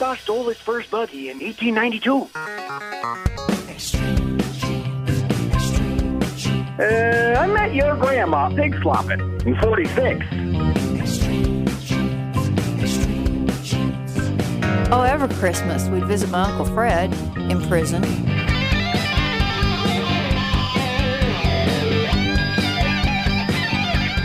Utah stole its first buggy in 1892. I met your grandma pig slopping in 46. Oh, every Christmas we'd visit my Uncle Fred in prison.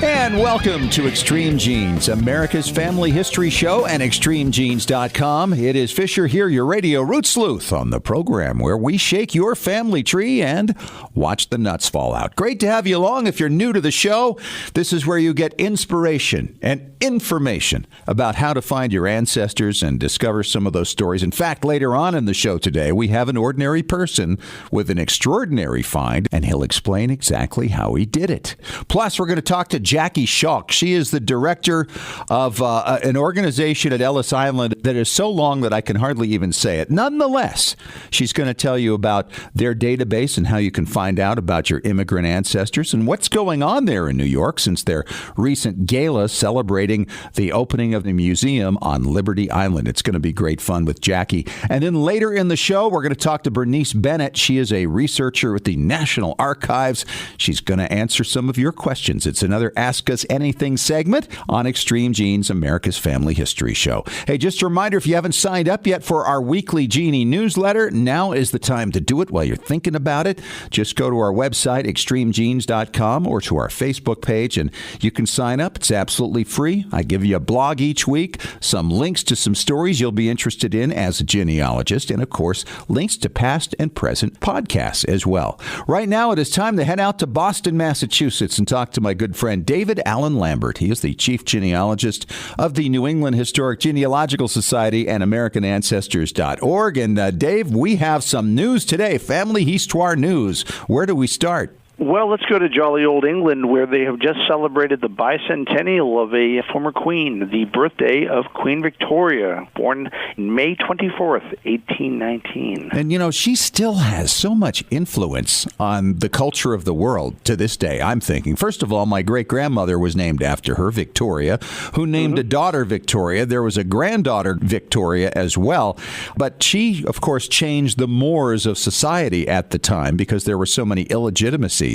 And welcome to Extreme Genes, America's family history show, and ExtremeGenes.com. It is Fisher here, your radio root sleuth, on the program where we shake your family tree and watch the nuts fall out. Great to have you along. If you're new to the show, this is where you get inspiration and information about how to find your ancestors and discover some of those stories. In fact, later on in the show today, we have an ordinary person with an extraordinary find, and he'll explain exactly how he did it. Plus, we're going to talk to Jackie Schalk. She is the director of an organization at Ellis Island that is so long that I can hardly even say it. Nonetheless, she's going to tell you about their database and how you can find out about your immigrant ancestors and what's going on there in New York since their recent gala celebrating the opening of the museum on Liberty Island. It's going to be great fun with Jackie. And then later in the show, we're going to talk to Bernice Bennett. She is a researcher at the National Archives. She's going to answer some of your questions. It's another Ask Us Anything segment on Extreme Genes, America's family history show. Hey, just a reminder, if you haven't signed up yet for our weekly Genie newsletter, now is the time to do it while you're thinking about it. Just go to our website, extremegenes.com, or to our Facebook page, and you can sign up. It's absolutely free. I give you a blog each week, some links to some stories you'll be interested in as a genealogist, and, of course, links to past and present podcasts as well. Right now, it is time to head out to Boston, Massachusetts, and talk to my good friend David Allen Lambert. He is the chief genealogist of the New England Historic Genealogical Society and AmericanAncestors.org. And Dave, we have some news today, family Histoire news. Where do we start? Well, let's go to jolly old England, where they have just celebrated the bicentennial of a former queen, the birthday of Queen Victoria, born May 24th, 1819. And, you know, she still has so much influence on the culture of the world to this day, I'm thinking. First of all, my great-grandmother was named after her, Victoria, who named a daughter Victoria. There was a granddaughter, Victoria, as well. But she, of course, changed the mores of society at the time because there were so many illegitimacies.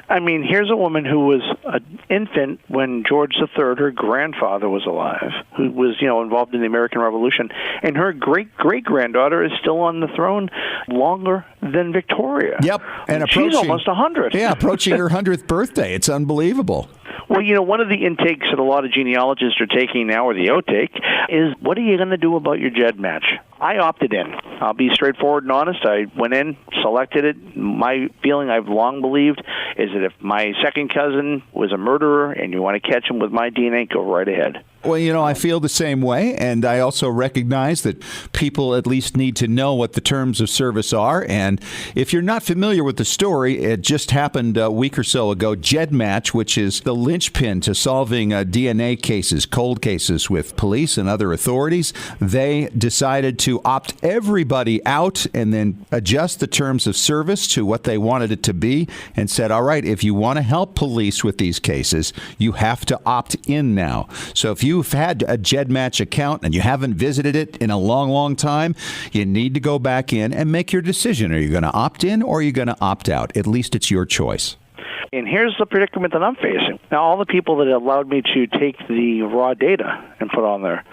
I mean, here's a woman who was an infant when George III, her grandfather, was alive, who was, involved in the American Revolution. And her great-great-granddaughter is still on the throne longer than Victoria. Yep. And she's almost 100. Yeah, approaching her 100th birthday. It's unbelievable. Well, one of the intakes that a lot of genealogists are taking now, or the outtake, is what are you going to do about your GEDMatch? I opted in. I'll be straightforward and honest. I went in, selected it. My feeling, I've long believed, is that if my second cousin was a murderer and you want to catch him with my DNA, go right ahead. Well, I feel the same way, and I also recognize that people at least need to know what the terms of service are. And if you're not familiar with the story, it just happened a week or so ago. GEDMatch, which is the linchpin to solving DNA cases, cold cases with police and other authorities, they decided to opt everybody out and then adjust the terms of service to what they wanted it to be and said, all right, if you want to help police with these cases, you have to opt in now. So if you've had a GEDMatch account and you haven't visited it in a long, long time, you need to go back in and make your decision. Are you going to opt in or are you going to opt out? At least it's your choice. And here's the predicament that I'm facing. Now, all the people that allowed me to take the raw data and put on there,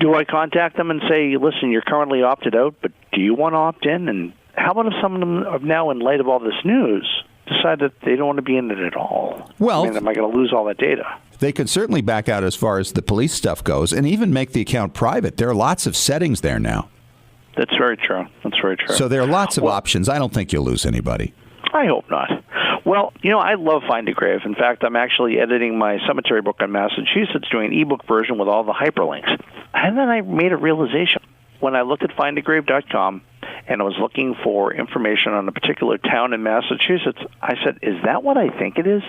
do I contact them and say, listen, you're currently opted out, but do you want to opt in? And how about if some of them are now, in light of all this news, decide that they don't want to be in it at all? Well, am I going to lose all that data? They can certainly back out as far as the police stuff goes and even make the account private. There are lots of settings there now. That's very true. That's very true. So there are lots of options. I don't think you'll lose anybody. I hope not. Well, I love FindAGrave. In fact, I'm actually editing my cemetery book on Massachusetts, doing an ebook version with all the hyperlinks. And then I made a realization. When I looked at FindAGrave.com and I was looking for information on a particular town in Massachusetts, I said, is that what I think it is?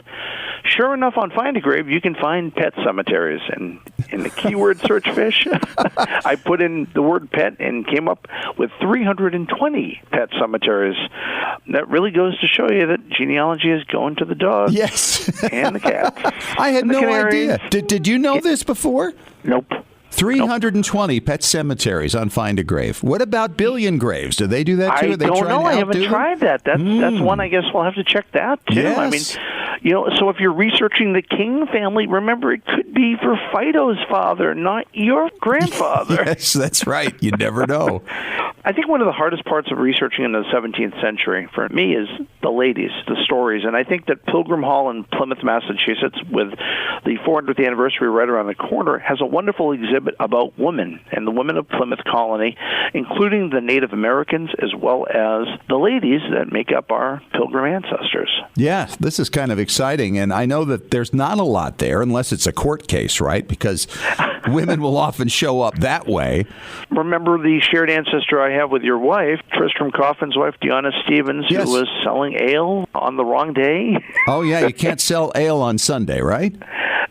Sure enough, on FindAGrave, you can find pet cemeteries. And in the keyword search fish, I put in the word pet and came up with 320 pet cemeteries. That really goes to show you that genealogy is going to the dogs. Yes. And the cats. I had no idea. Did you know this before? Nope. 320 pet cemeteries on FindAGrave. What about billion graves? Do they do that too? I don't know. I haven't tried that. That's one I guess we'll have to check that too. Yes. I mean, so if you're researching the King family, remember it could be for Fido's father, not your grandfather. Yes, that's right. You never know. I think one of the hardest parts of researching in the 17th century for me is the ladies, the stories. And I think that Pilgrim Hall in Plymouth, Massachusetts, with the 400th anniversary right around the corner, has a wonderful exhibit about women and the women of Plymouth Colony, including the Native Americans as well as the ladies that make up our Pilgrim ancestors. Yeah, this is kind of exciting. And I know that there's not a lot there unless it's a court case, right? Because women will often show up that way. Remember the shared ancestor I have with your wife, Tristram Coffin's wife, Deanna Stevens, yes, who was selling ale on the wrong day? Oh, yeah, you can't sell ale on Sunday, right?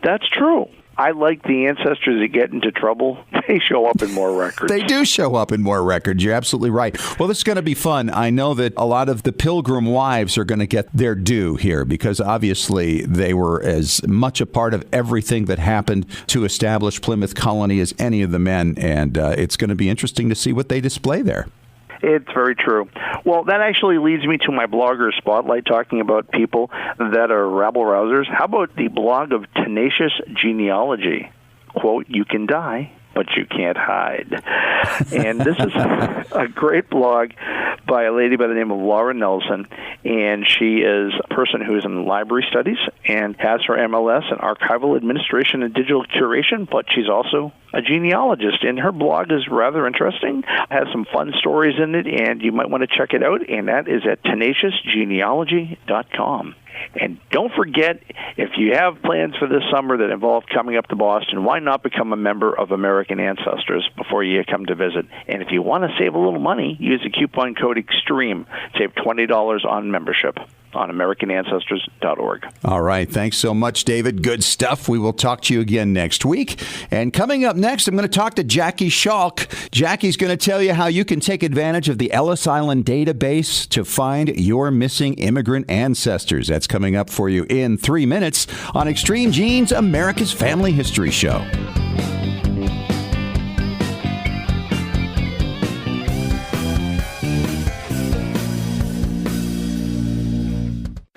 That's true. I like the ancestors that get into trouble. They show up in more records. They do show up in more records. You're absolutely right. Well, this is going to be fun. I know that a lot of the Pilgrim wives are going to get their due here because obviously they were as much a part of everything that happened to establish Plymouth Colony as any of the men. And it's going to be interesting to see what they display there. It's very true. Well, that actually leads me to my blogger spotlight, talking about people that are rabble-rousers. How about the blog of Tenacious Genealogy? Quote, "You can die, but you can't hide." And this is a great blog by a lady by the name of Laura Nelson, and she is a person who is in library studies and has her MLS in archival administration and digital curation, but she's also a genealogist, and her blog is rather interesting, has some fun stories in it, and you might want to check it out, and that is at tenaciousgenealogy.com. And don't forget, if you have plans for this summer that involve coming up to Boston, why not become a member of American Ancestors before you come to visit? And if you want to save a little money, use the coupon code EXTREME. Save $20 on membership on AmericanAncestors.org. All right. Thanks so much, David. Good stuff. We will talk to you again next week. And coming up next, I'm going to talk to Jackie Schalk. Jackie's going to tell you how you can take advantage of the Ellis Island database to find your missing immigrant ancestors. That's coming up for you in 3 minutes on Extreme Genes, America's Family History Show.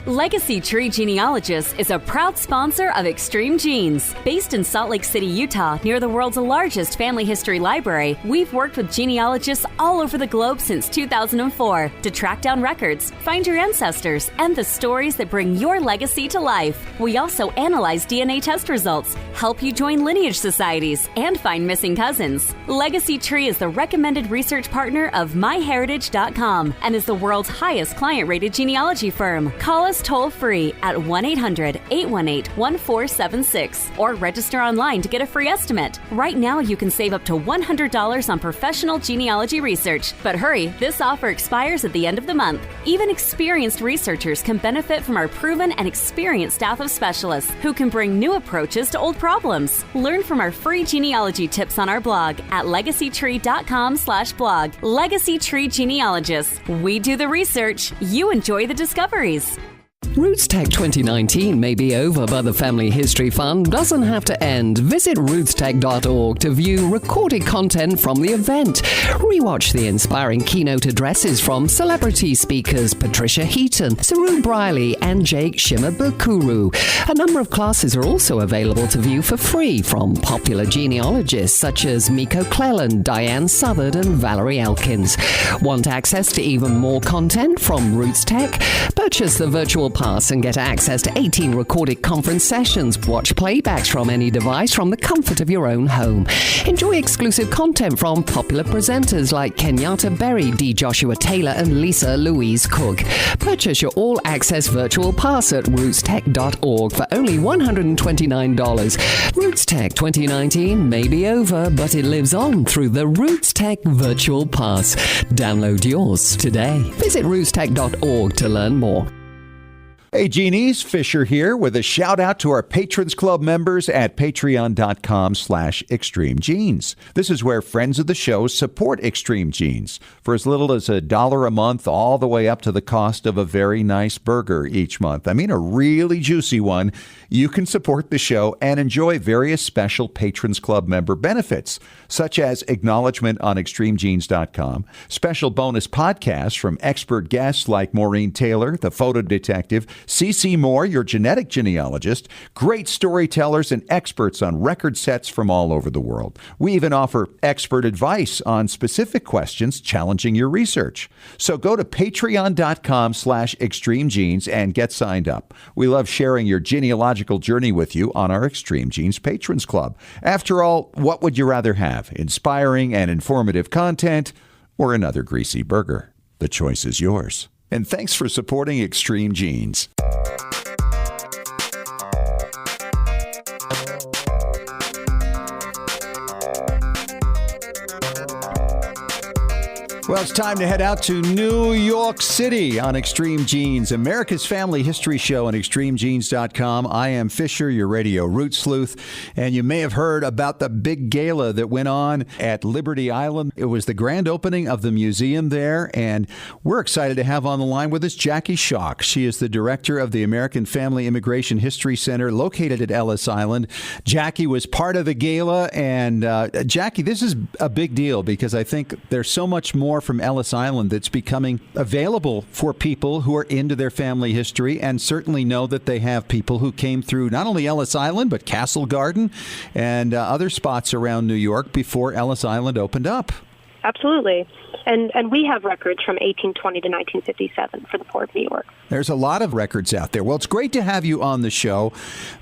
Legacy Tree Genealogist is a proud sponsor of Extreme Genes. Based in Salt Lake City, Utah, near the world's largest family history library, we've worked with genealogists all over the globe since 2004 to track down records, find your ancestors, and the stories that bring your legacy to life. We also analyze DNA test results, help you join lineage societies, and find missing cousins. Legacy Tree is the recommended research partner of MyHeritage.com and is the world's highest client-rated genealogy firm. Call us toll-free at 1-800-818-1476 or register online to get a free estimate. Right now, you can save up to $100 on professional genealogy research. But hurry, this offer expires at the end of the month. Even experienced researchers can benefit from our proven and experienced staff of specialists who can bring new approaches to old problems. Learn from our free genealogy tips on our blog at legacytree.com/blog. Legacy Tree Genealogists. We do the research. You enjoy the discoveries. Roots Tech 2019 may be over, but the Family History Fun doesn't have to end. Visit rootstech.org to view recorded content from the event. Rewatch the inspiring keynote addresses from celebrity speakers Patricia Heaton, Saru Briley, and Jake Shimabukuro. A number of classes are also available to view for free from popular genealogists such as Miko Cleland, Diane Southard, and Valerie Elkins. Want access to even more content from Roots Tech? Purchase the virtual pass and get access to 18 recorded conference sessions. Watch playbacks from any device from the comfort of your own home. Enjoy exclusive content from popular presenters like Kenyatta Berry, D. Joshua Taylor, and Lisa Louise Cook. Purchase your all-access virtual pass at rootstech.org for only $129. Roots Tech 2019 may be over, but it lives on through the Roots Tech Virtual Pass. Download yours today. Visit rootstech.org to learn more. Hey, Genies, Fisher here with a shout out to our Patrons Club members at patreon.com/extremegenes. This is where friends of the show support Extreme Genes for as little as $1 a month, all the way up to the cost of a very nice burger each month. I mean, a really juicy one. You can support the show and enjoy various special Patrons Club member benefits, such as acknowledgement on extremegenes.com, special bonus podcasts from expert guests like Maureen Taylor, the photo detective, C.C. Moore, your genetic genealogist, great storytellers and experts on record sets from all over the world. We even offer expert advice on specific questions challenging your research. So go to patreon.com/extremegenes and get signed up. We love sharing your genealogical journey with you on our Extreme Genes Patrons Club. After all, what would you rather have? Inspiring and informative content or another greasy burger? The choice is yours. And thanks for supporting Extreme Genes. Well, it's time to head out to New York City on Extreme Genes, America's Family History Show on extremegenes.com. I am Fisher, your radio root sleuth, and you may have heard about the big gala that went on at Liberty Island. It was the grand opening of the museum there, and we're excited to have on the line with us Jackie Schalk. She is the director of the American Family Immigration History Center located at Ellis Island. Jackie was part of the gala, and Jackie, this is a big deal because I think there's so much more from Ellis Island that's becoming available for people who are into their family history and certainly know that they have people who came through not only Ellis Island, but Castle Garden and other spots around New York before Ellis Island opened up. Absolutely. And we have records from 1820 to 1957 for the Port of New York. There's a lot of records out there. Well, it's great to have you on the show.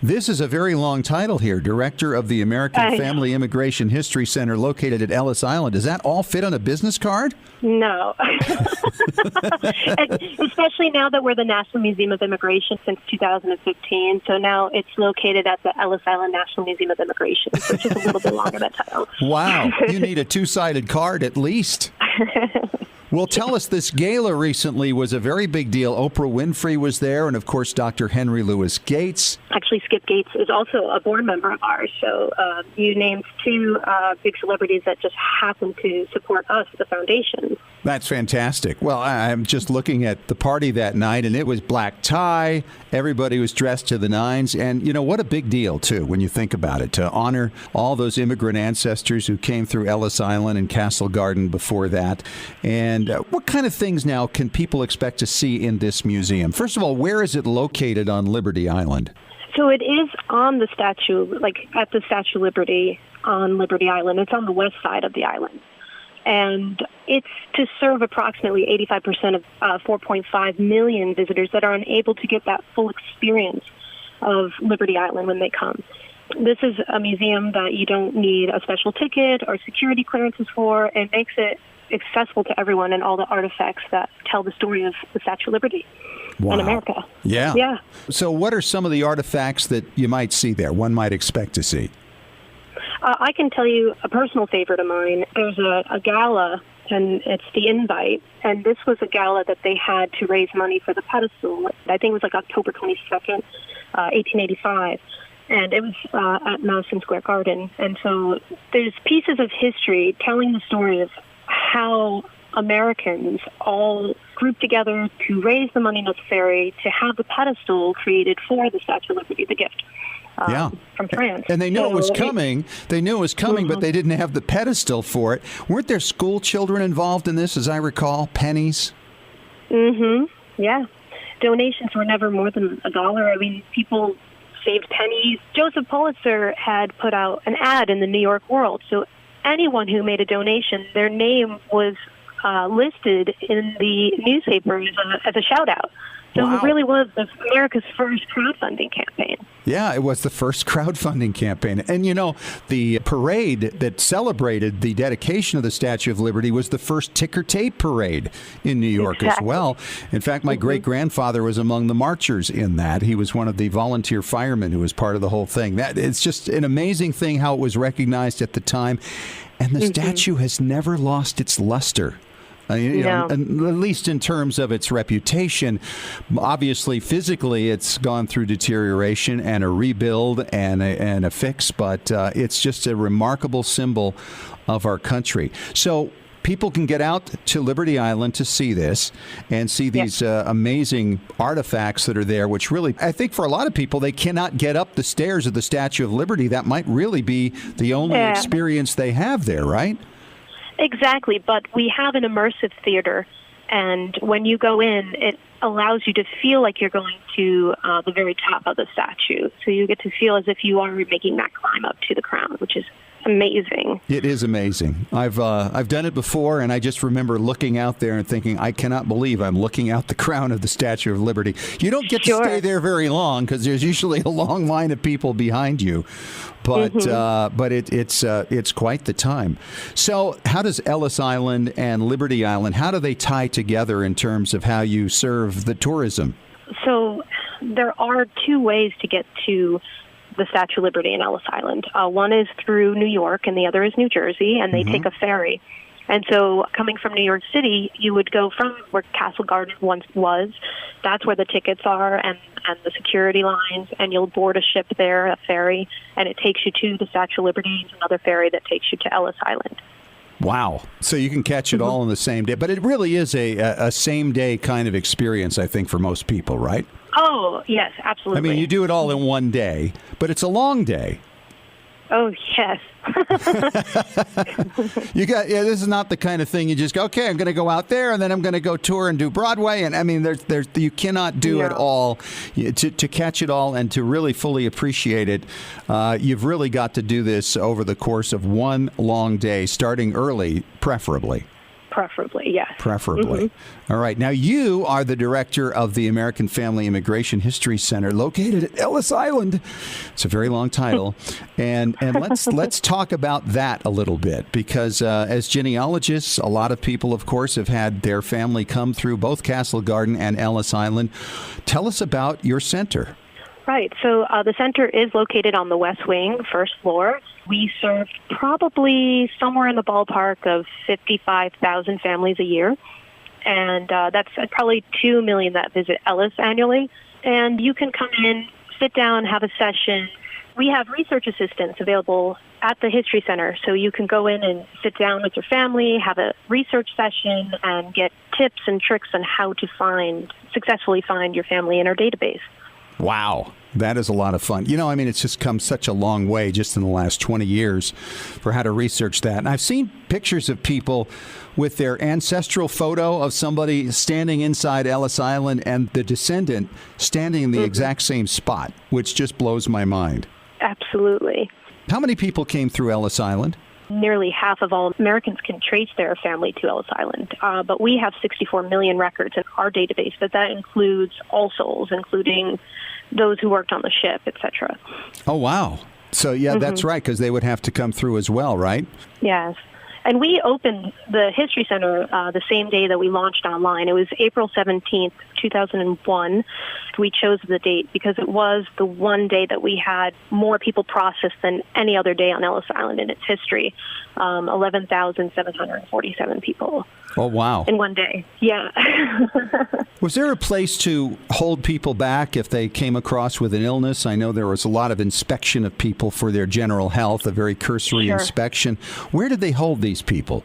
This is a very long title here, Director of the American Family Immigration History Center located at Ellis Island. Does that all fit on a business card? No. Especially now that we're the National Museum of Immigration since 2015. So now it's located at the Ellis Island National Museum of Immigration, which is a little bit longer, that title. Wow. You need a two-sided card at least. Well, tell us, this gala recently was a very big deal. Oprah Winfrey was there, and of course, Dr. Henry Louis Gates. Actually, Skip Gates is also a board member of ours. So you named two big celebrities that just happen to support us, the foundation. That's fantastic. Well, I'm just looking at the party that night, and it was black tie. Everybody was dressed to the nines. And, you know, what a big deal, too, when you think about it, to honor all those immigrant ancestors who came through Ellis Island and Castle Garden before that. And what kind of things now can people expect to see in this museum? First of all, where is it located on Liberty Island? So it is on the statue, like at the Statue of Liberty on Liberty Island. It's on the west side of the island. And it's to serve approximately 85% of 4.5 million visitors that are unable to get that full experience of Liberty Island when they come. This is a museum that you don't need a special ticket or security clearances for, and makes it accessible to everyone and all the artifacts that tell the story of the Statue of Liberty in America. Yeah. So what are some of the artifacts that you might see there, one might expect to see? I can tell you a personal favorite of mine. There's a gala, and it's the Invite, and this was a gala that they had to raise money for the pedestal. I think it was like October 22nd, 1885, and it was at Madison Square Garden. And so there's pieces of history telling the story of how Americans all grouped together to raise the money necessary to have the pedestal created for the Statue of Liberty, the gift. From France. And they knew it was coming. They knew it was coming, but they didn't have the pedestal for it. Weren't there school children involved in this, as I recall? Pennies? Yeah. Donations were never more than $1. I mean, people saved pennies. Joseph Pulitzer had put out an ad in the New York World. So anyone who made a donation, their name was listed in the newspaper as a shout-out. So it really was America's first crowdfunding campaign. Yeah, it was the first crowdfunding campaign. And, you know, the parade that celebrated the dedication of the Statue of Liberty was the first ticker tape parade in New York as well. In fact, my great-grandfather was among the marchers in that. He was one of the volunteer firemen who was part of the whole thing. It's just an amazing thing how it was recognized at the time. And the statue has never lost its luster. know, at least in terms of its reputation. Obviously, physically, it's gone through deterioration and a rebuild and a fix, but it's just a remarkable symbol of our country. So people can get out to Liberty Island to see this and see these amazing artifacts that are there, which really, I think for a lot of people, they cannot get up the stairs of the Statue of Liberty. That might really be the only experience they have there, right? Exactly, but we have an immersive theater, and when you go in, it allows you to feel like you're going to the very top of the statue. So you get to feel as if you are making that climb up to the crown, which is amazing. It is amazing. I've done it before, and I just remember looking out there and thinking, I cannot believe I'm looking out the crown of the Statue of Liberty. You don't get to stay there very long because there's usually a long line of people behind you, but it's quite the time. So how does Ellis Island and Liberty Island, how do they tie together in terms of how you serve the tourism? So there are two ways to get to the Statue of Liberty in Ellis Island. One is through New York, and the other is New Jersey, and they take a ferry. And so coming from New York City, you would go from where Castle Garden once was. That's where the tickets are and the security lines, and you'll board a ship there, a ferry, and it takes you to the Statue of Liberty, and another ferry that takes you to Ellis Island. Wow. So you can catch it all in the same day. But it really is a same-day kind of experience, I think, for most people, right? Oh, yes, absolutely. I mean, you do it all in one day, but it's a long day. Oh, yes. This is not the kind of thing you just go, okay, I'm going to go out there and then I'm going to go tour and do Broadway. And I mean, you cannot do it all. To catch it all and to really fully appreciate it, you've really got to do this over the course of one long day, starting early, preferably. Preferably, yes. Preferably. All right. Now, you are the director of the American Family Immigration History Center located at Ellis Island. It's a very long title. and let's talk about that a little bit, because as genealogists, a lot of people, of course, have had their family come through both Castle Garden and Ellis Island. Tell us about your center. Right. So the center is located on the West Wing, first floor. We serve probably somewhere in the ballpark of 55,000 families a year. And that's probably 2 million that visit Ellis annually. And you can come in, sit down, have a session. We have research assistants available at the History Center. So you can go in and sit down with your family, have a research session, and get tips and tricks on how to successfully find your family in our database. Wow. That is a lot of fun. You know, I mean, it's just come such a long way just in the last 20 years for how to research that. And I've seen pictures of people with their ancestral photo of somebody standing inside Ellis Island and the descendant standing in the exact same spot, which just blows my mind. Absolutely. How many people came through Ellis Island? Nearly half of all Americans can trace their family to Ellis Island, but we have 64 million records in our database, but that includes all souls, including those who worked on the ship, etc. Oh, wow. So, that's right, because they would have to come through as well, right? Yes. And we opened the History Center the same day that we launched online. It was April 17th, 2001. We chose the date because it was the one day that we had more people processed than any other day on Ellis Island in its history. 11,747 people. Oh, wow. In one day. Yeah. Was there a place to hold people back if they came across with an illness? I know there was a lot of inspection of people for their general health, a very cursory inspection. Where did they hold these people?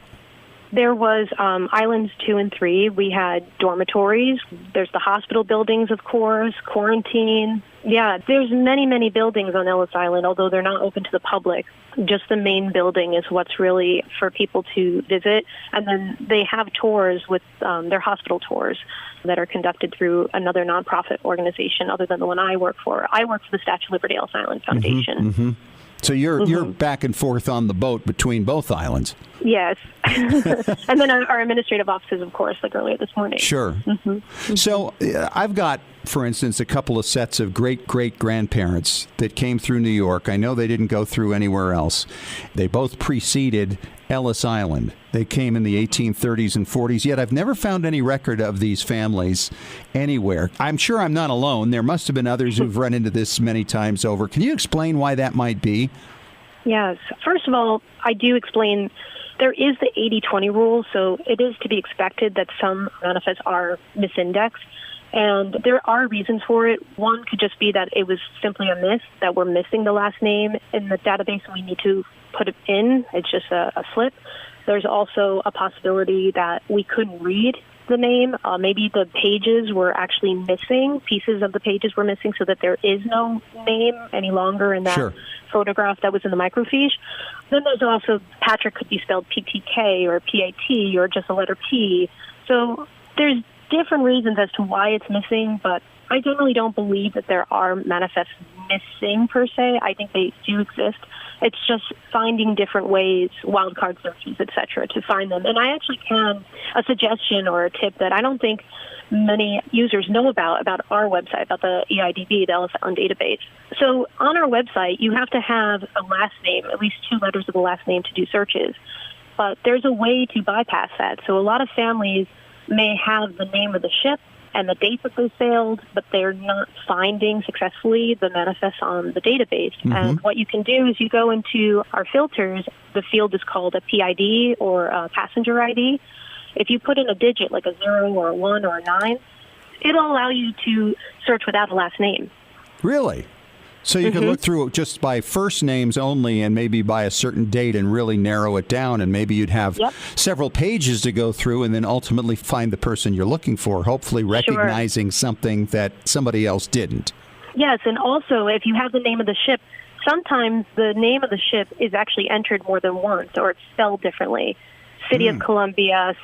There was Islands 2 and 3. We had dormitories. There's the hospital buildings, of course, quarantine. Yeah, there's many, many buildings on Ellis Island, although they're not open to the public. Just the main building is what's really for people to visit. And then they have tours with their hospital tours that are conducted through another nonprofit organization other than the one I work for. I work for the Statue of Liberty Ellis Island Foundation. So you're back and forth on the boat between both islands. Yes. And then our administrative offices, of course, like earlier this morning. Sure. So I've got, for instance, a couple of sets of great-great-grandparents that came through New York. I know they didn't go through anywhere else. They both preceded Ellis Island. They came in the 1830s and 40s, yet I've never found any record of these families anywhere. I'm sure I'm not alone. There must have been others who've run into this many times over. Can you explain why that might be? Yes. First of all, I do explain There is the 80-20 rule, so it is to be expected that some manifests are misindexed. And there are reasons for it. One could just be that it was simply a miss, that we're missing the last name in the database and we need to put it in. It's just a slip. There's also a possibility that we couldn't read the name. Maybe the pages were actually missing. Pieces of the pages were missing so that there is no name any longer in that photograph that was in the microfiche. Then there's also Patrick could be spelled PTK or PAT or just a letter P. So there's different reasons as to why it's missing, but I generally don't believe that there are manifests missing per se. I think they do exist. It's just finding different ways, wildcard searches, etc., to find them. And I actually a suggestion or a tip that I don't think many users know about our website, about the EIDB, the Ellis Island database. So on our website, you have to have a last name, at least 2 letters of the last name to do searches. But there's a way to bypass that. So a lot of families may have the name of the ship and the date that they sailed, but they're not finding successfully the manifest on the database. Mm-hmm. And what you can do is you go into our filters. The field is called a PID or a passenger ID. If you put in a digit like a 0 or a 1 or a 9, it'll allow you to search without a last name. Really? So you can look through just by first names only and maybe by a certain date and really narrow it down, and maybe you'd have several pages to go through and then ultimately find the person you're looking for, hopefully recognizing something that somebody else didn't. Yes, and also if you have the name of the ship, sometimes the name of the ship is actually entered more than once or it's spelled differently. City of Columbia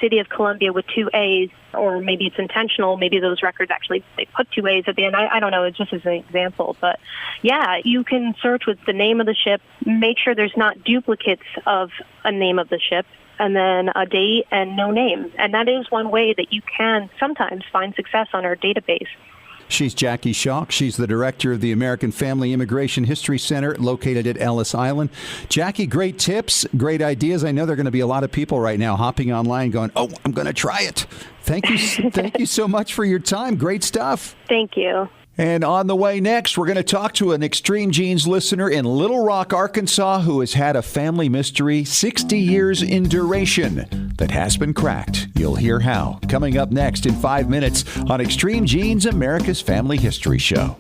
with 2 A's, or maybe it's intentional. Maybe those records actually, they put 2 A's at the end. I don't know. It's just as an example. But, yeah, you can search with the name of the ship, make sure there's not duplicates of a name of the ship, and then a date and no name. And that is one way that you can sometimes find success on our database. She's Jackie Schalk. She's the director of the American Family Immigration History Center located at Ellis Island. Jackie, great tips, great ideas. I know there are going to be a lot of people right now hopping online going, oh, I'm going to try it. Thank you. Thank you so much for your time. Great stuff. Thank you. And on the way next, we're going to talk to an Extreme Genes listener in Little Rock, Arkansas, who has had a family mystery 60 years in duration that has been cracked. You'll hear how. Coming up next in 5 minutes on Extreme Genes, America's Family History Show.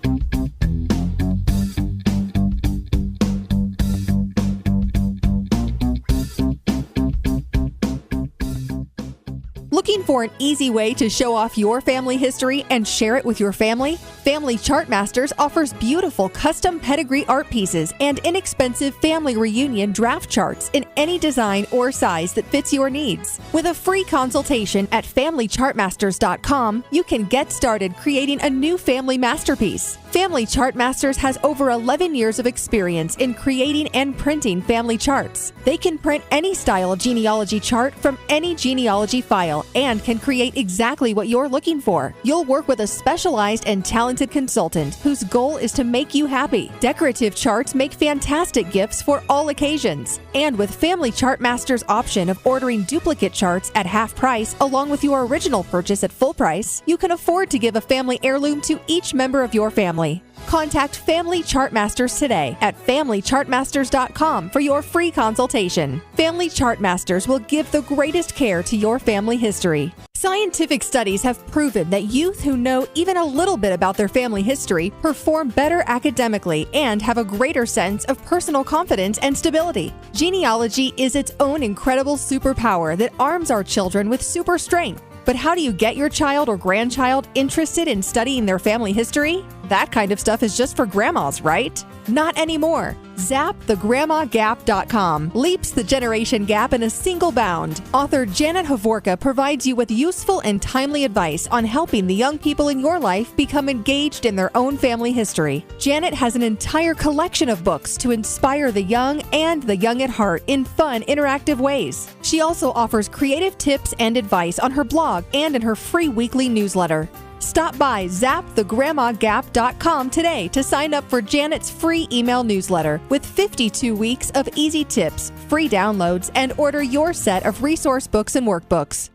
Looking for an easy way to show off your family history and share it with your family? Family Chartmasters offers beautiful custom pedigree art pieces and inexpensive family reunion draft charts in any design or size that fits your needs. With a free consultation at FamilyChartmasters.com, you can get started creating a new family masterpiece. Family Chartmasters has over 11 years of experience in creating and printing family charts. They can print any style of genealogy chart from any genealogy file and can create exactly what you're looking for. You'll work with a specialized and talented consultant whose goal is to make you happy. Decorative charts make fantastic gifts for all occasions. And with Family Chartmasters' option of ordering duplicate charts at half price along with your original purchase at full price, you can afford to give a family heirloom to each member of your family. Contact Family Chartmasters today at FamilyChartmasters.com for your free consultation. Family Chartmasters will give the greatest care to your family history. Scientific studies have proven that youth who know even a little bit about their family history perform better academically and have a greater sense of personal confidence and stability. Genealogy is its own incredible superpower that arms our children with super strength. But how do you get your child or grandchild interested in studying their family history? That kind of stuff is just for grandmas, right? Not anymore. ZapTheGrandmaGap.com leaps the generation gap in a single bound. Author Janet Havorka provides you with useful and timely advice on helping the young people in your life become engaged in their own family history. Janet has an entire collection of books to inspire the young and the young at heart in fun, interactive ways. She also offers creative tips and advice on her blog and in her free weekly newsletter. Stop by ZapTheGrandmaGap.com today to sign up for Janet's free email newsletter with 52 weeks of easy tips, free downloads, and order your set of resource books and workbooks.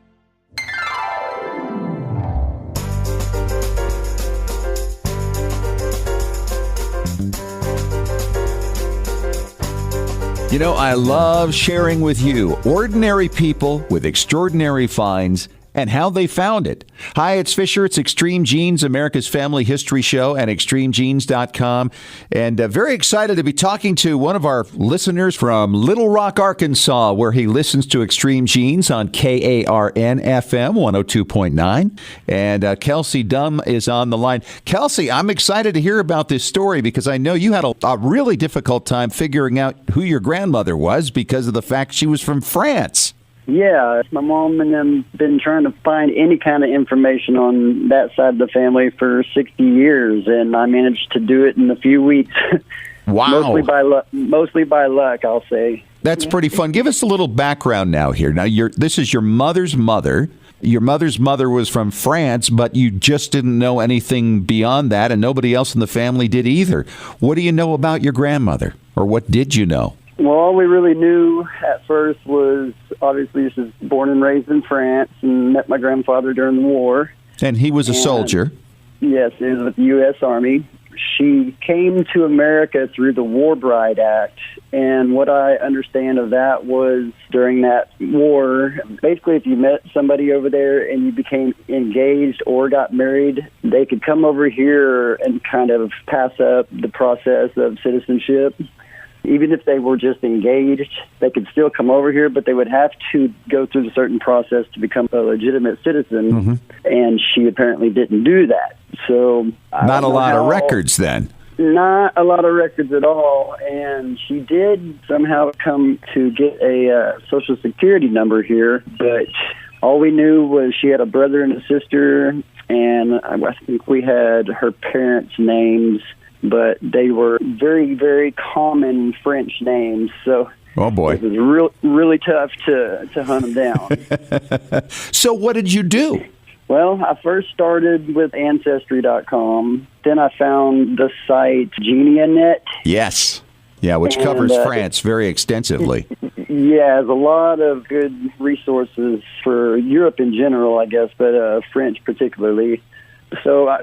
You know, I love sharing with you ordinary people with extraordinary finds and how they found it. Hi, it's Fisher. It's Extreme Genes, America's Family History Show, and extremegenes.com. And very excited to be talking to one of our listeners from Little Rock, Arkansas, where he listens to Extreme Genes on KARN FM 102.9. And Kelsey Dunn is on the line. Kelsey, I'm excited to hear about this story because I know you had a really difficult time figuring out who your grandmother was because of the fact she was from France. Yeah, my mom and them been trying to find any kind of information on that side of the family for 60 years, and I managed to do it in a few weeks. Wow. Mostly by luck, I'll say. That's pretty fun. Give us a little background now here. Now, this is your mother's mother. Your mother's mother was from France, but you just didn't know anything beyond that, and nobody else in the family did either. What do you know about your grandmother, or what did you know? Well, all we really knew at first was, obviously, she was born and raised in France and met my grandfather during the war. And he was a soldier. Yes, he was with the U.S. Army. She came to America through the War Bride Act, and what I understand of that was during that war, basically if you met somebody over there and you became engaged or got married, they could come over here and kind of pass up the process of citizenship. Even if they were just engaged, they could still come over here, but they would have to go through a certain process to become a legitimate citizen, and she apparently didn't do that. So not a lot of records then. Not a lot of records at all, and she did somehow come to get a Social Security number here, but all we knew was she had a brother and a sister, and I think we had her parents' names, but they were very, very common French names, so oh boy, it was really tough to hunt them down. So what did you do? Well, I first started with Ancestry.com. Then I found the site GEDMatch. Yes. Yeah, which covers France very extensively. Yeah, there's a lot of good resources for Europe in general, I guess, but French particularly. So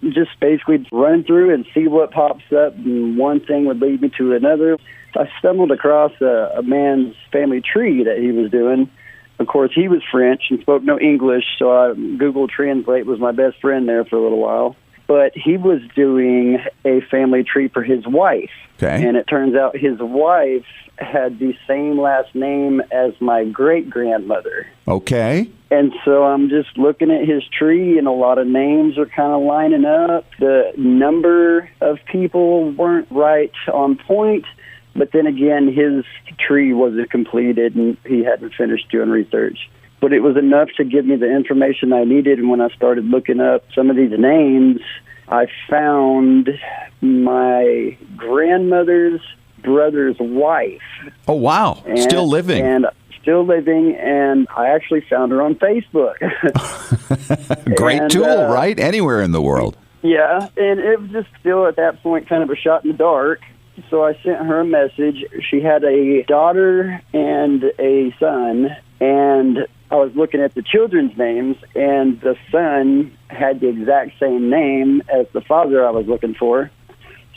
just basically run through and see what pops up, and one thing would lead me to another. I stumbled across a man's family tree that he was doing. Of course, he was French and spoke no English, so Google Translate was my best friend there for a little while. But he was doing a family tree for his wife. Okay. And it turns out his wife had the same last name as my great-grandmother. Okay. And so I'm just looking at his tree, and a lot of names are kind of lining up. The number of people weren't right on point, but then again, his tree wasn't completed, and he hadn't finished doing research. But it was enough to give me the information I needed, and when I started looking up some of these names, I found my grandmother's brother's wife. Oh, wow. Still living. And I actually found her on Facebook. Great tool, right? Anywhere in the world. Yeah, and it was just still at that point kind of a shot in the dark. So I sent her a message. She had a daughter and a son, and I was looking at the children's names, and the son had the exact same name as the father I was looking for.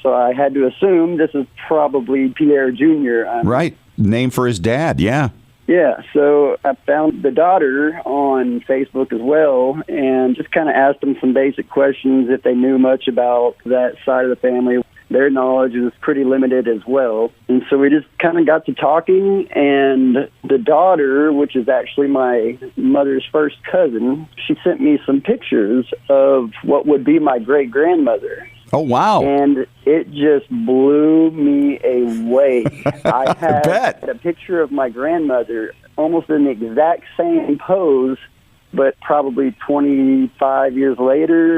So I had to assume this is probably Pierre Jr. Right. Name for his dad, yeah. Yeah, so I found the daughter on Facebook as well and just kind of asked them some basic questions if they knew much about that side of the family. Their knowledge was pretty limited as well. And so we just kind of got to talking, and the daughter, which is actually my mother's first cousin, she sent me some pictures of what would be my great-grandmother. Oh, wow. And it just blew me away. I had a picture of my grandmother almost in the exact same pose, but probably 25 years later.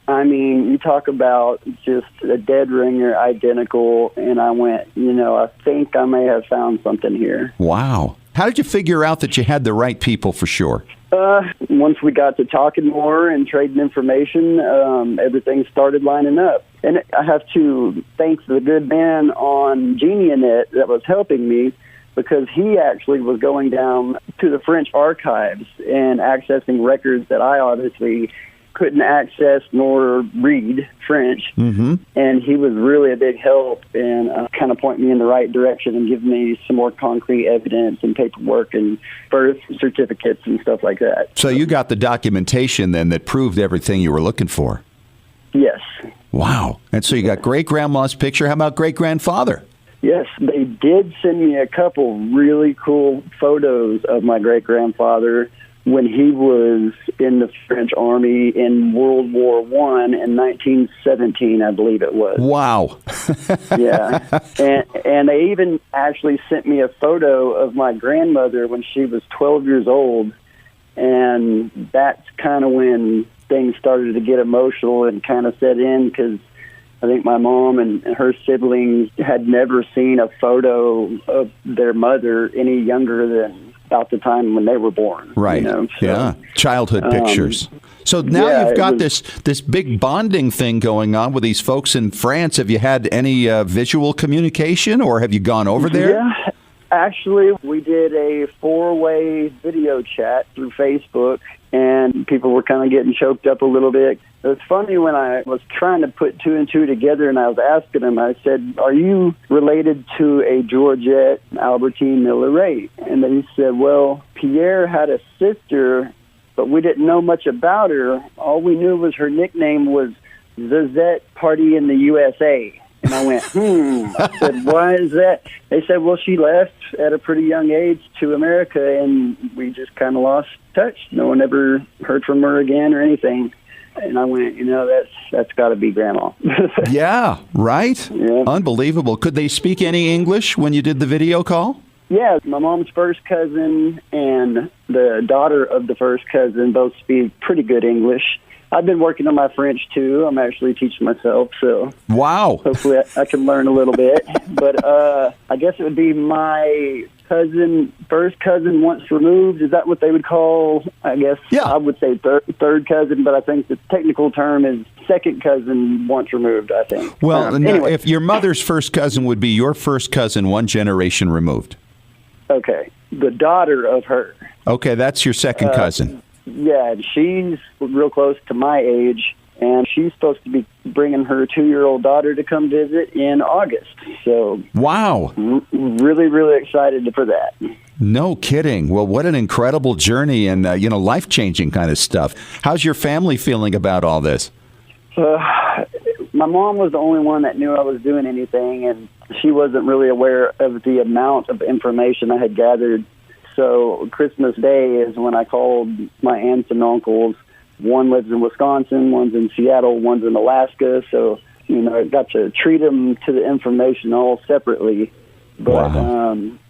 I mean, you talk about just a dead ringer, identical, and I went, I think I may have found something here. Wow. How did you figure out that you had the right people for sure? Once we got to talking more and trading information, everything started lining up. And I have to thank the good man on GEDMatch that was helping me, because he actually was going down to the French archives and accessing records that I obviously couldn't access nor read French, and he was really a big help in kind of pointing me in the right direction and giving me some more concrete evidence and paperwork and birth certificates and stuff like that. So you got the documentation then that proved everything you were looking for? Yes. Wow. And so you got great-grandma's picture. How about great-grandfather? Yes, they did send me a couple really cool photos of my great-grandfather when he was in the French Army in World War I in 1917, I believe it was. Wow. Yeah. And they even actually sent me a photo of my grandmother when she was 12 years old, and that's kind of when things started to get emotional and kind of set in, because I think my mom and her siblings had never seen a photo of their mother any younger than about the time when they were born. Right. So, yeah. Childhood pictures. So now you've got this big bonding thing going on with these folks in France. Have you had any visual communication, or have you gone over there? Yeah. Actually, we did a 4-way video chat through Facebook, and people were kind of getting choked up a little bit. It was funny when I was trying to put 2 and 2 together, and I was asking them, I said, "Are you related to a Georgette Albertine Miller-Ray?" And they said, "Well, Pierre had a sister, but we didn't know much about her. All we knew was her nickname was Zazette Party in the USA." And I went, I said, "Why is that?" They said, "Well, she left at a pretty young age to America, and we just kind of lost touch. No one ever heard from her again or anything." And I went, that's got to be Grandma. Yeah, right? Yeah. Unbelievable. Could they speak any English when you did the video call? Yeah, my mom's first cousin and the daughter of the first cousin both speak pretty good English. I've been working on my French, too. I'm actually teaching myself, so wow. Hopefully I can learn a little bit. But I guess it would be my first cousin once removed. Is that what they would call, I guess? Yeah. I would say third cousin, but I think the technical term is second cousin once removed, I think. Well, anyway. If your mother's first cousin would be your first cousin one generation removed. Okay. The daughter of her. Okay, that's your second cousin. Yeah, she's real close to my age, and she's supposed to be bringing her 2-year-old daughter to come visit in August. So, wow. Really, really excited for that. No kidding. Well, what an incredible journey and, life-changing kind of stuff. How's your family feeling about all this? My mom was the only one that knew I was doing anything, and she wasn't really aware of the amount of information I had gathered. So Christmas Day is when I called my aunts and uncles. One lives in Wisconsin, one's in Seattle, one's in Alaska. So, I got to treat them to the information all separately. But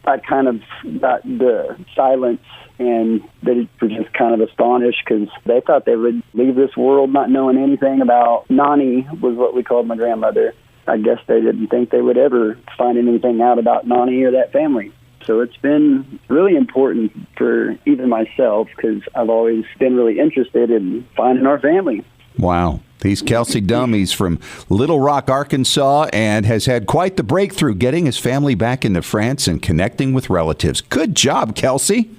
I kind of got the silence, and they were just kind of astonished because they thought they would leave this world not knowing anything about Nani, was what we called my grandmother. I guess they didn't think they would ever find anything out about Nani or that family. So it's been really important for even myself because I've always been really interested in finding our family. Wow. He's Kelsey Dummies from Little Rock, Arkansas, and has had quite the breakthrough getting his family back into France and connecting with relatives. Good job, Kelsey.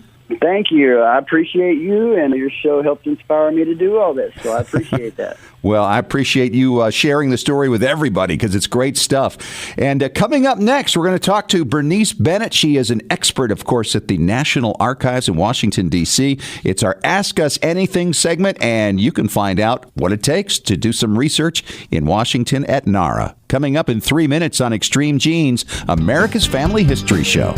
Thank you. I appreciate you, and your show helped inspire me to do all this, so I appreciate that. Well, I appreciate you sharing the story with everybody because it's great stuff. And coming up next, we're going to talk to Bernice Bennett. She is an expert, of course, at the National Archives in Washington, D.C. It's our Ask Us Anything segment, and you can find out what it takes to do some research in Washington at NARA. Coming up in 3 minutes on Extreme Genes, America's Family History Show.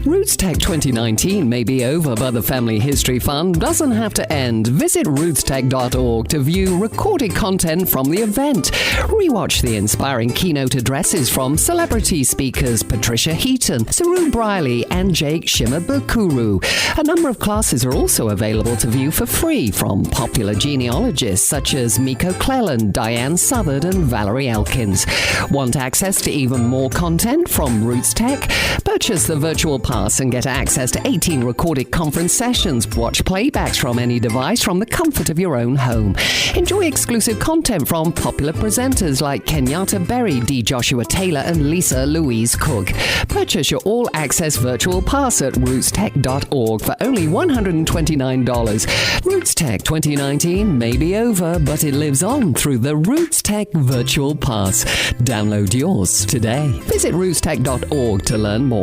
RootsTech 2019 may be over, but the Family History Fun doesn't have to end. Visit rootstech.org to view recorded content from the event. Rewatch the inspiring keynote addresses from celebrity speakers Patricia Heaton, Saru Briley, and Jake Shimabukuro. A number of classes are also available to view for free from popular genealogists such as Miko Cleland, Diane Southard, and Valerie Elkins. Want access to even more content from RootsTech? Purchase the virtual pass and get access to 18 recorded conference sessions. Watch playbacks from any device from the comfort of your own home. Enjoy exclusive content from popular presenters like Kenyatta Berry, D. Joshua Taylor, and Lisa Louise Cook. Purchase your all-access virtual pass at rootstech.org for only $129. Roots Tech 2019 may be over, but it lives on through the Roots Tech Virtual Pass. Download yours today. Visit rootstech.org to learn more.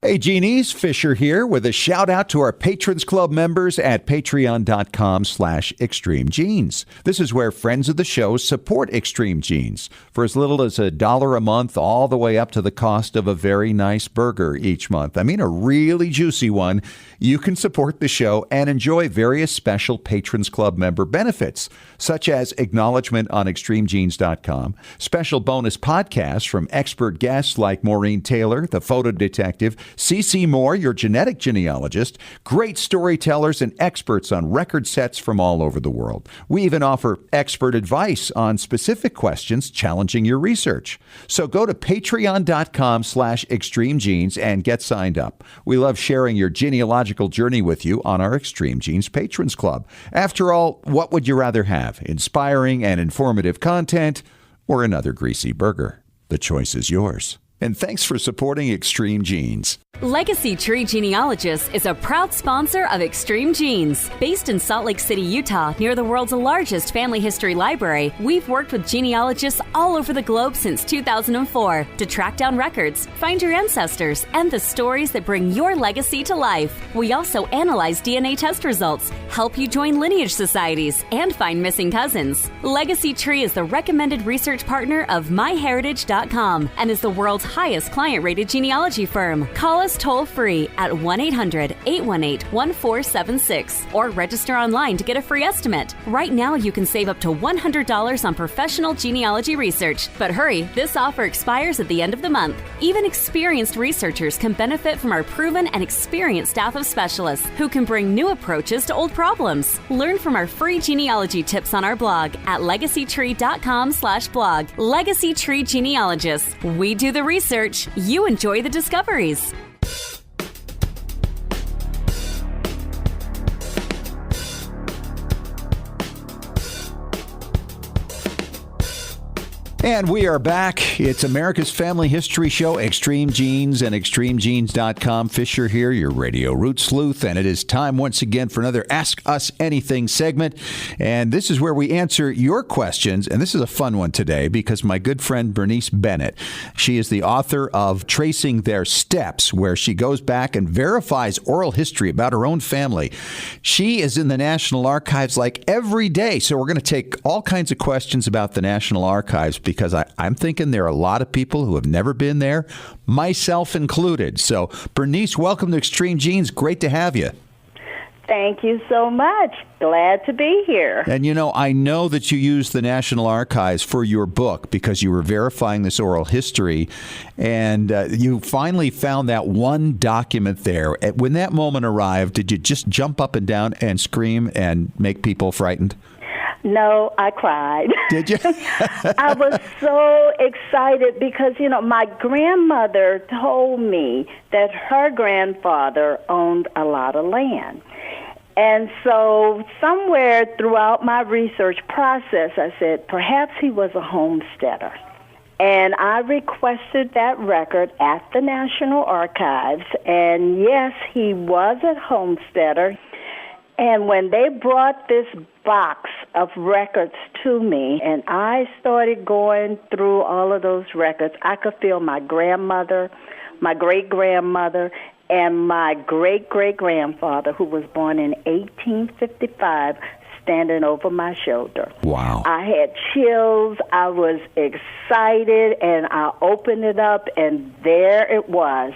Hey, Genies, Fisher here with a shout out to our Patrons Club members at patreon.com/Extreme Genes. This is where friends of the show support Extreme Genes for as little as $1 a month, all the way up to the cost of a very nice burger each month. I mean, a really juicy one. You can support the show and enjoy various special Patrons Club member benefits, such as acknowledgement on extremegenes.com, special bonus podcasts from expert guests like Maureen Taylor, the photo detective, CC Moore, your genetic genealogist, great storytellers and experts on record sets from all over the world. We even offer expert advice on specific questions challenging your research. So go to patreon.com/extremegenes and get signed up. We love sharing your genealogical journey with you on our Extreme Genes Patrons Club. After all, what would you rather have? Inspiring and informative content or another greasy burger? The choice is yours. And thanks for supporting Extreme Genes. Legacy Tree Genealogist is a proud sponsor of Extreme Genes. Based in Salt Lake City, Utah, near the world's largest family history library, we've worked with genealogists all over the globe since 2004 to track down records, find your ancestors, and the stories that bring your legacy to life. We also analyze DNA test results, help you join lineage societies, and find missing cousins. Legacy Tree is the recommended research partner of MyHeritage.com and is the world's highest client-rated genealogy firm. Call us toll-free at 1-800-818-1476 or register online to get a free estimate. Right now, you can save up to $100 on professional genealogy research. But hurry, this offer expires at the end of the month. Even experienced researchers can benefit from our proven and experienced staff of specialists who can bring new approaches to old problems. Learn from our free genealogy tips on our blog at legacytree.com/blog. Legacy Tree Genealogists. We do the research. You enjoy the discoveries. And we are back. It's America's Family History Show, Extreme Genes and extremegenes.com. Fisher here, your radio root sleuth, and it is time once again for another Ask Us Anything segment. And this is where we answer your questions. And this is a fun one today because my good friend Bernice Bennett, she is the author of Tracing Their Steps, where she goes back and verifies oral history about her own family. She is in the National Archives like every day. So we're going to take all kinds of questions about the National Archives because I'm thinking there are a lot of people who have never been there, myself included. So, Bernice, welcome to Extreme Genes. Great to have you. Thank you so much. Glad to be here. And, you know, I know that you used the National Archives for your book because you were verifying this oral history, and you finally found that one document there. When that moment arrived, did you just jump up and down and scream and make people frightened? No, I cried. Did you? I was so excited because, you know, my grandmother told me that her grandfather owned a lot of land. And so somewhere throughout my research process, I said, perhaps he was a homesteader. And I requested that record at the National Archives. And yes, he was a homesteader. And when they brought this box of records to me, and I started going through all of those records, I could feel my grandmother, my great-grandmother, and my great-great-grandfather, who was born in 1855, standing over my shoulder. Wow. I had chills. I was excited, and I opened it up, and there it was,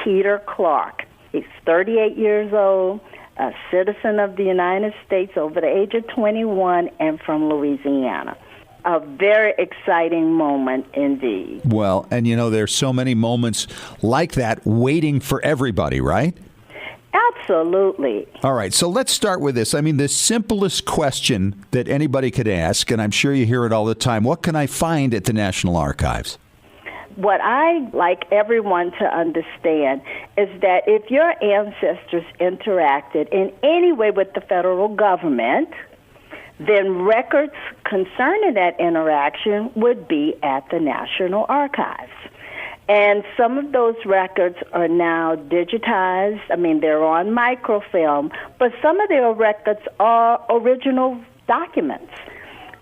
Peter Clark. He's 38 years old. A citizen of the United States over the age of 21 and from Louisiana. A very exciting moment indeed. Well, and you know, there's so many moments like that waiting for everybody, right? Absolutely. All right, so let's start with this. I mean, the simplest question that anybody could ask, and I'm sure you hear it all the time, what can I find at the National Archives? What I like everyone to understand is that if your ancestors interacted in any way with the federal government, then records concerning that interaction would be at the National Archives. And some of those records are now digitized. I mean, they're on microfilm, but some of their records are original documents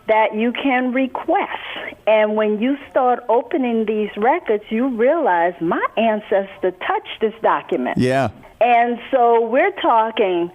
that you can request. And when you start opening these records, you realize my ancestor touched this document. Yeah. And so we're talking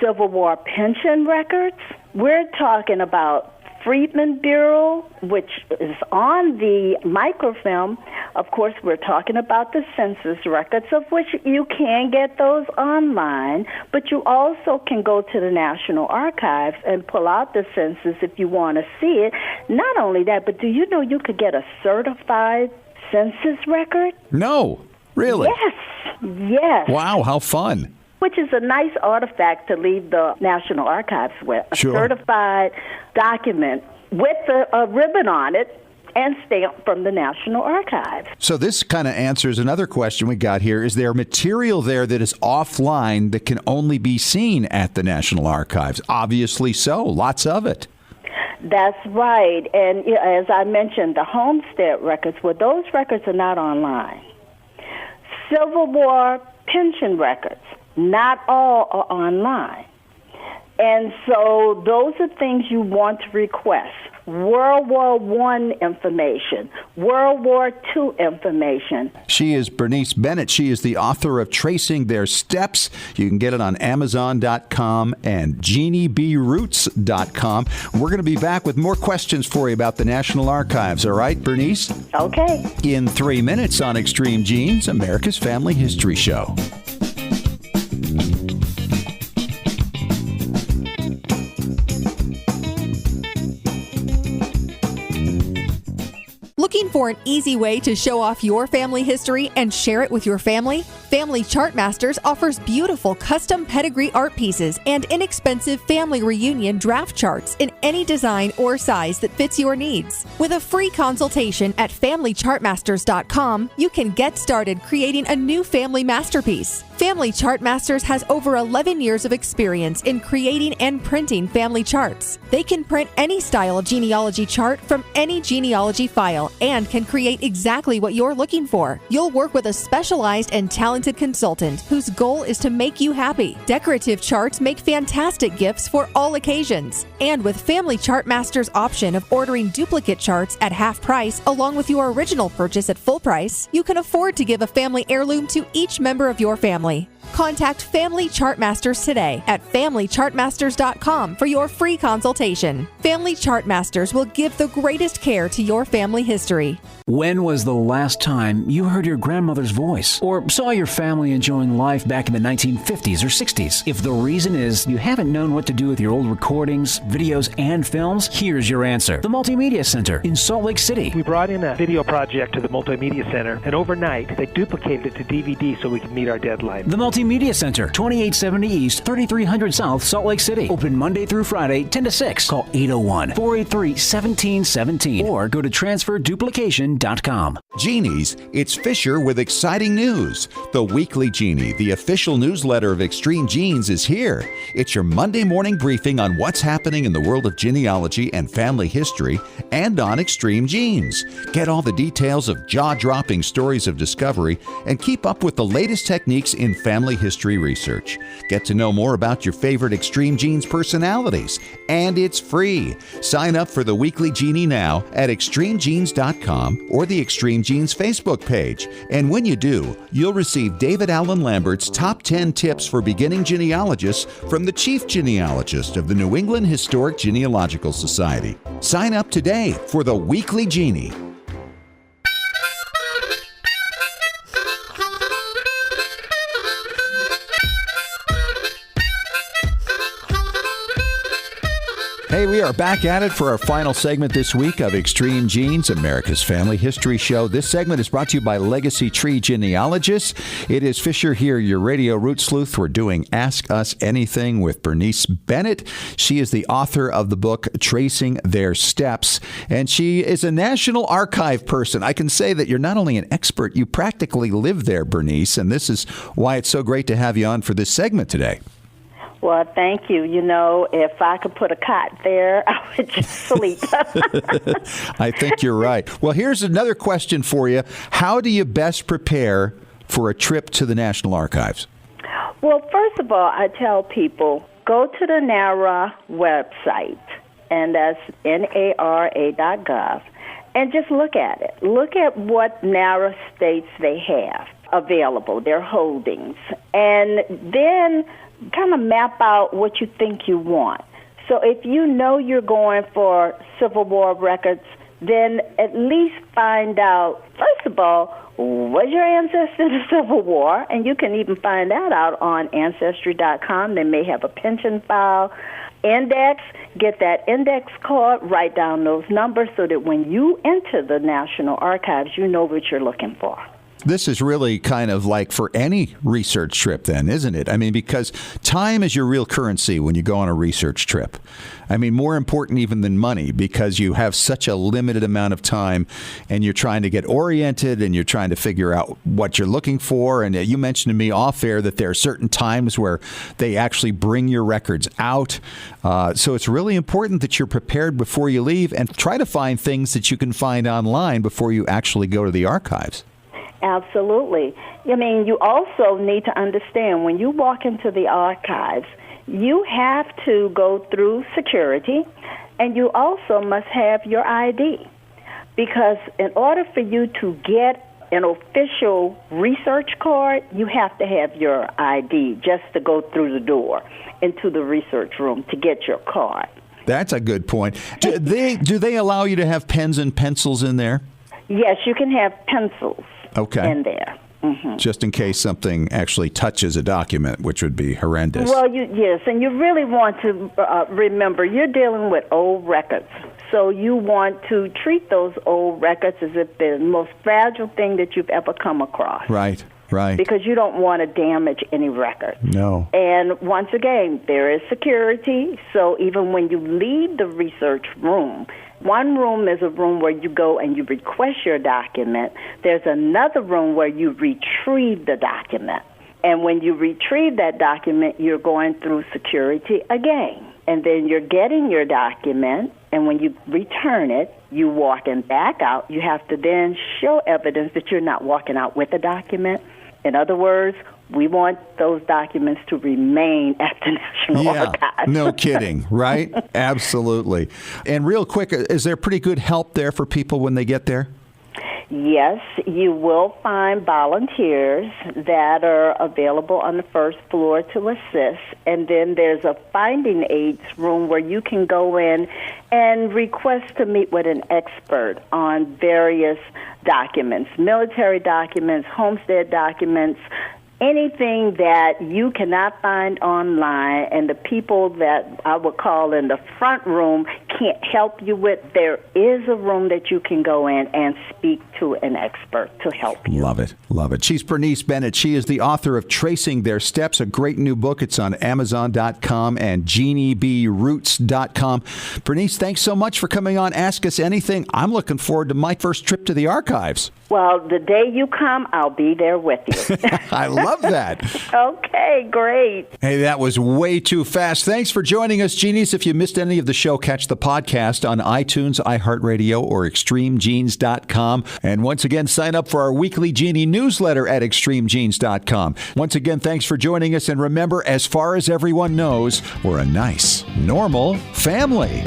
Civil War pension records. We're talking about Freedmen Bureau, which is on the microfilm. Of course, we're talking about the census records, of which you can get those online, but you also can go to the National Archives and pull out the census if you want to see it. Not only that, but do you know you could get a certified census record? No, really? Yes. Wow, how fun. Which is a nice artifact to leave the National Archives with. A certified document with a ribbon on it and stamp from the National Archives. So this kind of answers another question we got here. Is there material there that is offline that can only be seen at the National Archives? Obviously so. Lots of it. That's right. And as I mentioned, the homestead records, well, those records are not online. Civil War pension records, not all are online. And so those are things you want to request. World War I information, World War II information. She is Bernice Bennett. She is the author of Tracing Their Steps. You can get it on Amazon.com and GenieBRoots.com. We're going to be back with more questions for you about the National Archives. All right, Bernice? Okay. In 3 minutes on Extreme Genes, America's Family History Show. Looking for an easy way to show off your family history and share it with your family? Family Chartmasters offers beautiful custom pedigree art pieces and inexpensive family reunion draft charts in any design or size that fits your needs. With a free consultation at FamilyChartmasters.com, you can get started creating a new family masterpiece. Family Chartmasters has over 11 years of experience in creating and printing family charts. They can print any style of genealogy chart from any genealogy file and can create exactly what you're looking for. You'll work with a specialized and talented consultant whose goal is to make you happy. Decorative charts make fantastic gifts for all occasions. And with Family Chartmasters' option of ordering duplicate charts at half price along with your original purchase at full price, you can afford to give a family heirloom to each member of your family. Contact Family Chartmasters today at FamilyChartmasters.com for your free consultation. Family Chartmasters will give the greatest care to your family history. When was the last time you heard your grandmother's voice or saw your family enjoying life back in the 1950s or 60s? If the reason is you haven't known what to do with your old recordings, videos, and films, here's your answer. The Multimedia Center in Salt Lake City. We brought in a video project to the Multimedia Center, and overnight they duplicated it to DVD so we could meet our deadline. The Multimedia Center, 2870 East, 3300 South, Salt Lake City. Open Monday through Friday, 10 to 6. Call 801-483-1717 or go to transferduplication.com. Genies, it's Fisher with exciting news. The Weekly Genie, the official newsletter of Extreme Genes, is here. It's your Monday morning briefing on what's happening in the world of genealogy and family history and on Extreme Genes. Get all the details of jaw-dropping stories of discovery and keep up with the latest techniques in family history research. Get to know more about your favorite Extreme Genes personalities. And it's free. Sign up for the Weekly Genie now at extremegenes.com or the Extreme Genes Facebook page. And when you do, you'll receive David Allen Lambert's top 10 tips for beginning genealogists from the chief genealogist of the New England Historic Genealogical Society. Sign up today for the Weekly Genie. Hey, we are back at it for our final segment this week of Extreme Genes, America's Family History Show. This segment is brought to you by Legacy Tree Genealogists. It is Fisher here, your radio root sleuth. We're doing Ask Us Anything with Bernice Bennett. She is the author of the book Tracing Their Steps, and she is a National Archive person. I can say that you're not only an expert, you practically live there, Bernice, and this is why it's so great to have you on for this segment today. Well, thank you. You know, if I could put a cot there, I would just sleep. I think you're right. Well, here's another question for you. How do you best prepare for a trip to the National Archives? Well, first of all, I tell people, go to the NARA website, and that's NARA.gov, and just look at it. Look at what NARA states they have available, their holdings, and then kind of map out what you think you want. So if you know you're going for Civil War records, then at least find out, first of all, was your ancestor in the Civil War? And you can even find that out on Ancestry.com. They may have a pension file index. Get that index card, write down those numbers so that when you enter the National Archives, you know what you're looking for. This is really kind of like for any research trip then, isn't it? I mean, because time is your real currency when you go on a research trip. I mean, more important even than money, because you have such a limited amount of time and you're trying to get oriented and you're trying to figure out what you're looking for. And you mentioned to me off air that there are certain times where they actually bring your records out. So it's really important that you're prepared before you leave and try to find things that you can find online before you actually go to the archives. Absolutely. I mean, you also need to understand when you walk into the archives, you have to go through security, and you also must have your ID. Because in order for you to get an official research card, you have to have your ID just to go through the door into the research room to get your card. That's a good point. Do they allow you to have pens and pencils in there? Yes, you can have pencils. Okay. In there. Mm-hmm. Just in case something actually touches a document, which would be horrendous. Well, yes, and you really want to remember you're dealing with old records. So you want to treat those old records as if they're the most fragile thing that you've ever come across. Right. Right. Because you don't want to damage any record. No. And once again, there is security. So even when you leave the research room, one room is a room where you go and you request your document. There's another room where you retrieve the document. And when you retrieve that document, you're going through security again. And then you're getting your document, and when you return it, you walking back out. You have to then show evidence that you're not walking out with a document. In other words, we want those documents to remain at the National Archives. No kidding, right? Absolutely. And real quick, is there pretty good help there for people when they get there? Yes, you will find volunteers that are available on the first floor to assist. And then there's a finding aids room where you can go in and request to meet with an expert on various documents, military documents, homestead documents, anything that you cannot find online and the people that I would call in the front room can't help you with, there is a room that you can go in and speak to an expert to help you. Love it. Love it. She's Bernice Bennett. She is the author of Tracing Their Steps, a great new book. It's on Amazon.com and GenieBRoots.com. Bernice, thanks so much for coming on Ask Us Anything. I'm looking forward to my first trip to the archives. Well, the day you come, I'll be there with you. I love that. Okay, great. Hey, that was way too fast. Thanks for joining us, Genies. If you missed any of the show, catch the podcast on iTunes, iHeartRadio, or ExtremeGenes.com. And once again, sign up for our weekly Genie newsletter at ExtremeGenes.com. Once again, thanks for joining us. And remember, as far as everyone knows, we're a nice, normal family.